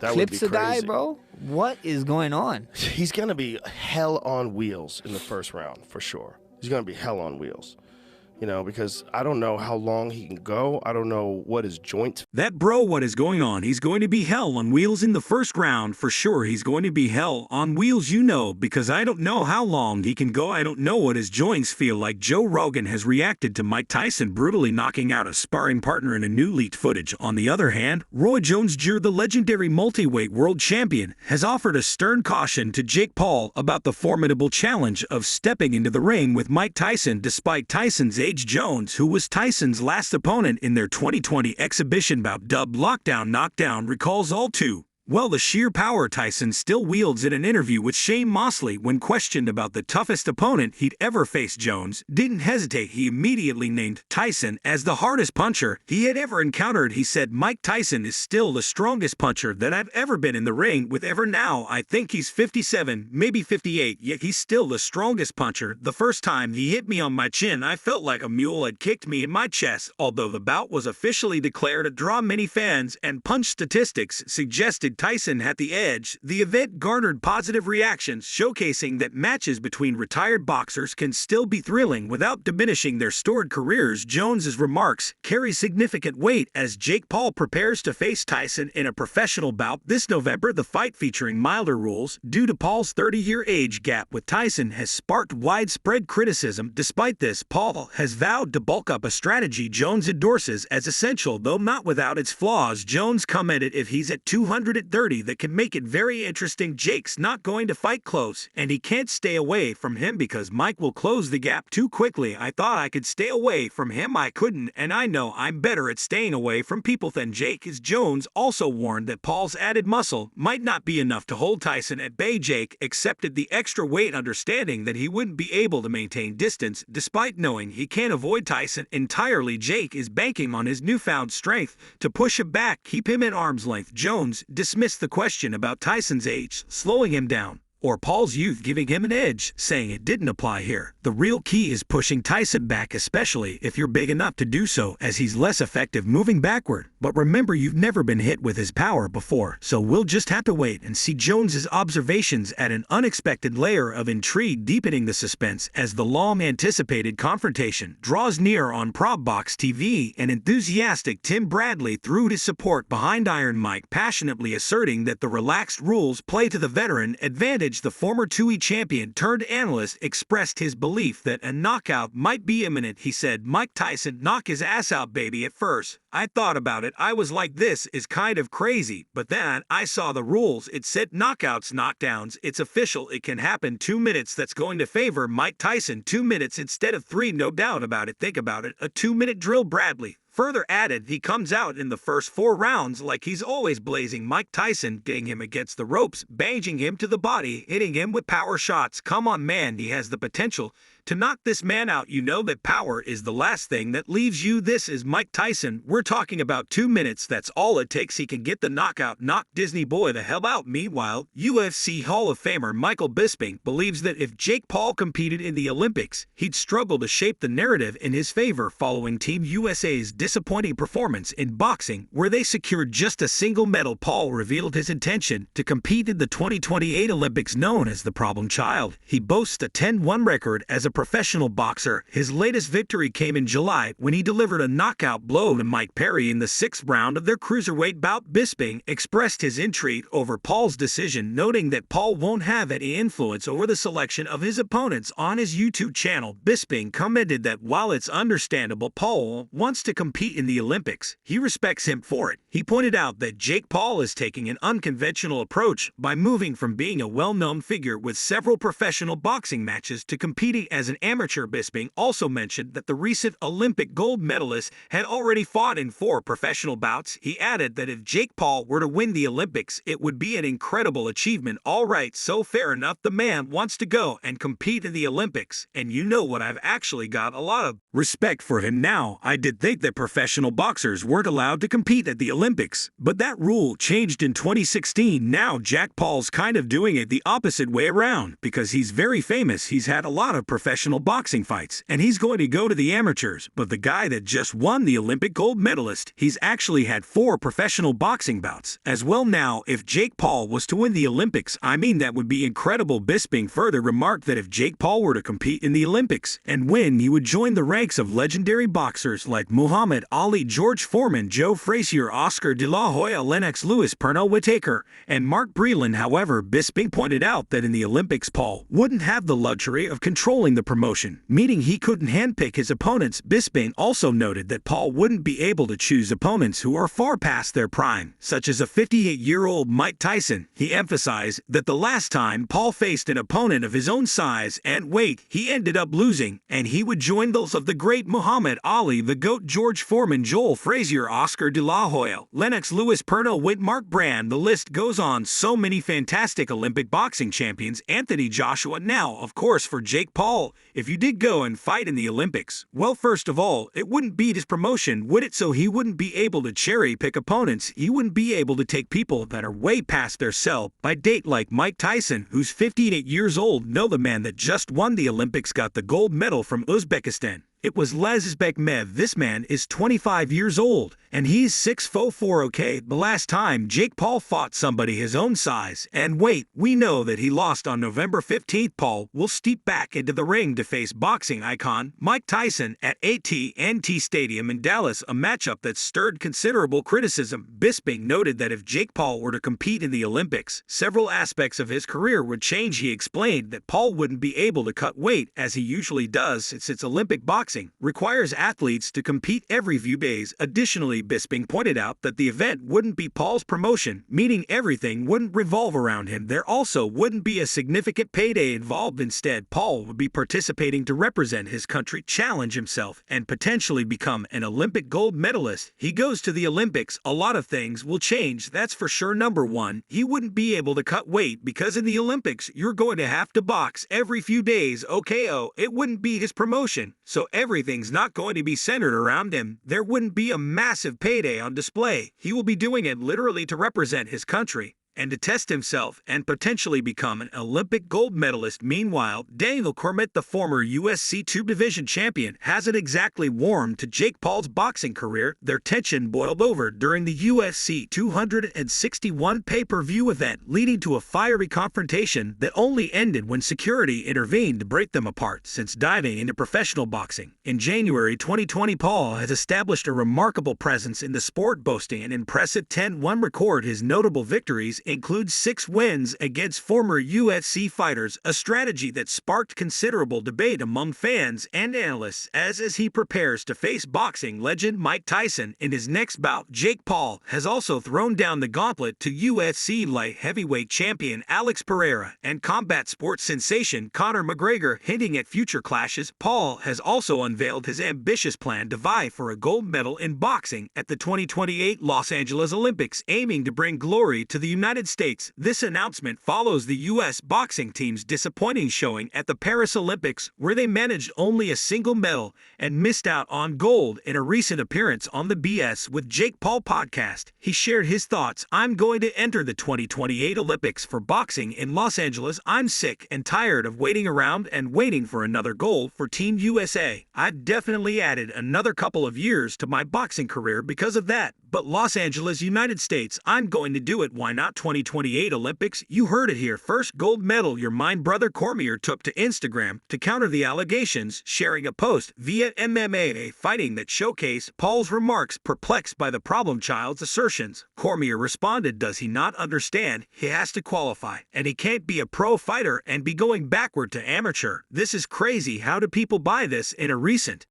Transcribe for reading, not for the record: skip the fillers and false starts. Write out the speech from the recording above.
That would be clips a guy, crazy. bro? What is going on? He's going to be hell on wheels in the first round, for sure. He's going to be hell on wheels. You know, because I don't know how long he can go. I don't know what his joints. That bro, what is going on? He's going to be hell on wheels in the first round. For sure, he's going to be hell on wheels, you know, because I don't know how long he can go. I don't know what his joints feel like. Joe Rogan has reacted to Mike Tyson brutally knocking out a sparring partner in a new leaked footage. On the other hand, Roy Jones Jr., the legendary multi-weight world champion, has offered a stern caution to Jake Paul about the formidable challenge of stepping into the ring with Mike Tyson despite Tyson's age. Jones, who was Tyson's last opponent in their 2020 exhibition bout dubbed Lockdown Knockdown, recalls all too well the sheer power Tyson still wields in an interview with Shane Mosley when questioned about the toughest opponent he'd ever faced. Jones didn't hesitate. He immediately named Tyson as the hardest puncher he had ever encountered. He said, "Mike Tyson is still the strongest puncher that I've ever been in the ring with ever. Now, I think he's 57, maybe 58, yet he's still the strongest puncher. The first time he hit me on my chin, I felt like a mule had kicked me in my chest." Although the bout was officially declared a draw, many fans and punch statistics suggested Tyson had the edge. The event garnered positive reactions, showcasing that matches between retired boxers can still be thrilling without diminishing their storied careers. Jones's remarks carry significant weight as Jake Paul prepares to face Tyson in a professional bout this November. The fight, featuring milder rules due to Paul's 30-year age gap with Tyson, has sparked widespread criticism. Despite this, Paul has vowed to bulk up, a strategy Jones endorses as essential, though not without its flaws. Jones commented, "If he's at 230, that can make it very interesting. Jake's not going to fight close, and he can't stay away from him because Mike will close the gap too quickly. I thought I could stay away from him. I couldn't, and I know I'm better at staying away from people than Jake is." Jones also warned that Paul's added muscle might not be enough to hold Tyson at bay. Jake accepted the extra weight, understanding that he wouldn't be able to maintain distance despite knowing he can't avoid Tyson entirely. Jake is banking on his newfound strength to push him back, keep him at arm's length. Jones dismissed the question about Tyson's age slowing him down or Paul's youth giving him an edge, saying it didn't apply here. The real key is pushing Tyson back, especially if you're big enough to do so, as he's less effective moving backward. But remember, you've never been hit with his power before, so we'll just have to wait and see. Jones's observations add an unexpected layer of intrigue, deepening the suspense as the long-anticipated confrontation draws near. On Prop Box TV, an enthusiastic Tim Bradley threw his support behind Iron Mike, passionately asserting that the relaxed rules play to the veteran advantage. The former 2E champion turned analyst expressed his belief that a knockout might be imminent. He said, "Mike Tyson knock his ass out, baby. At first, I thought about it. I was like, this is kind of crazy. But then I saw the rules. It said knockouts, knockdowns. It's official. It can happen. 2 minutes. That's going to favor Mike Tyson. 2 minutes instead of 3. No doubt about it. Think about it. A 2-minute drill." Bradley further added, "He comes out in the first 4 rounds like he's always blazing Mike Tyson, getting him against the ropes, banging him to the body, hitting him with power shots. Come on, man, he has the potential to knock this man out. You know that power is the last thing that leaves you. This is Mike Tyson. We're talking about 2 minutes. That's all it takes. He can get the knockout. Knock Disney boy the hell out." Meanwhile, UFC Hall of Famer Michael Bisping believes that if Jake Paul competed in the Olympics, he'd struggle to shape the narrative in his favor following Team USA's disappointing performance in boxing, where they secured just a single medal. Paul revealed his intention to compete in the 2028 Olympics. Known as the problem child, he boasts a 10-1 record as a professional boxer. His latest victory came in July when he delivered a knockout blow to Mike Perry in the 6th round of their cruiserweight bout. Bisping expressed his intrigue over Paul's decision, noting that Paul won't have any influence over the selection of his opponents. On his YouTube channel, Bisping commented that while it's understandable Paul wants to compete in the Olympics, he respects him for it. He pointed out that Jake Paul is taking an unconventional approach by moving from being a well-known figure with several professional boxing matches to competing as an amateur. Bisping also mentioned that the recent Olympic gold medalist had already fought in 4 professional bouts. He added that if Jake Paul were to win the Olympics, it would be an incredible achievement. All right, so fair enough. The man wants to go and compete in the Olympics, and you know what, I've actually got a lot of respect for him now. I did think that professional boxers weren't allowed to compete at the Olympics. But that rule changed in 2016. Now Jake Paul's kind of doing it the opposite way around because he's very famous. He's had a lot of professional boxing fights, and he's going to go to the amateurs. But the guy that just won the Olympic gold medalist, he's actually had 4 professional boxing bouts as well. Now, if Jake Paul was to win the Olympics, I mean, that would be incredible. Bisping further remarked that if Jake Paul were to compete in the Olympics and win, he would join the ranks of legendary boxers like Muhammad Ali, George Foreman, Joe Frazier, Oscar De La Hoya, Lennox Lewis, Pernell Whitaker, and Mark Breland. However, Bisping pointed out that in the Olympics, Paul wouldn't have the luxury of controlling the promotion, meaning he couldn't handpick his opponents. Bisping also noted that Paul wouldn't be able to choose opponents who are far past their prime, such as a 58-year-old Mike Tyson. He emphasized that the last time Paul faced an opponent of his own size and weight, he ended up losing, and he would join those of the great Muhammad Ali, the GOAT, George Foreman, Joel Frazier, Oscar De La Hoya, Lennox Lewis, Pernell Whitaker, Mark Brand. The list goes on. So many fantastic Olympic boxing champions. Anthony Joshua. Now, of course, for Jake Paul, if you did go and fight in the Olympics, well, first of all, it wouldn't beat his promotion, would it? So he wouldn't be able to cherry pick opponents. He wouldn't be able to take people that are way past their sell-by date like Mike Tyson, who's 58 years old. No, the man that just won the Olympics got the gold medal from Uzbekistan. It was Lazizbekmev. This man is 25 years old, and he's 6'4". Okay, the last time Jake Paul fought somebody his own size and weight, we know that he lost on November 15th. Paul will step back into the ring to face boxing icon Mike Tyson at AT&T Stadium in Dallas, a matchup that stirred considerable criticism. Bisping noted that if Jake Paul were to compete in the Olympics, several aspects of his career would change. He explained that Paul wouldn't be able to cut weight as he usually does since it's Olympic boxing requires athletes to compete every few days. Additionally, Bisping pointed out that the event wouldn't be Paul's promotion, meaning everything wouldn't revolve around him. There also wouldn't be a significant payday involved. Instead, Paul would be participating to represent his country, challenge himself, and potentially become an Olympic gold medalist. He goes to the Olympics, a lot of things will change, that's for sure. Number 1, he wouldn't be able to cut weight because in the Olympics, you're going to have to box every few days. Okay, it wouldn't be his promotion, so everything's not going to be centered around him. There wouldn't be a massive payday on display. He will be doing it literally to represent his country and to test himself and potentially become an Olympic gold medalist. Meanwhile, Daniel Cormier, the former UFC 2 division champion, hasn't exactly warmed to Jake Paul's boxing career. Their tension boiled over during the UFC 261 pay-per-view event, leading to a fiery confrontation that only ended when security intervened to break them apart. Since diving into professional boxing in January 2020, Paul has established a remarkable presence in the sport, boasting an impressive 10-1 record. His notable victories include 6 wins against former UFC fighters, a strategy that sparked considerable debate among fans and analysts as he prepares to face boxing legend Mike Tyson in his next bout. Jake Paul has also thrown down the gauntlet to UFC light heavyweight champion Alex Pereira and combat sports sensation Conor McGregor, hinting at future clashes. Paul has also unveiled his ambitious plan to vie for a gold medal in boxing at the 2028 Los Angeles Olympics, aiming to bring glory to the United States. This announcement follows the U.S. boxing team's disappointing showing at the Paris Olympics, where they managed only a single medal and missed out on gold. In a recent appearance on the BS with Jake Paul podcast, he shared his thoughts. "I'm going to enter the 2028 Olympics for boxing in Los Angeles. I'm sick and tired of waiting around and waiting for another gold for Team USA. I've definitely added another couple of years to my boxing career because of that. But Los Angeles, United States, I'm going to do it. Why not? 2028 Olympics, you heard it here first. Gold medal." Your mind brother Cormier took to Instagram to counter the allegations, sharing a post via MMA Fighting that showcased Paul's remarks. Perplexed by the problem child's assertions, Cormier responded, "Does he not understand he has to qualify, and he can't be a pro fighter and be going backward to amateur? This is crazy. How do people buy this?" In a recent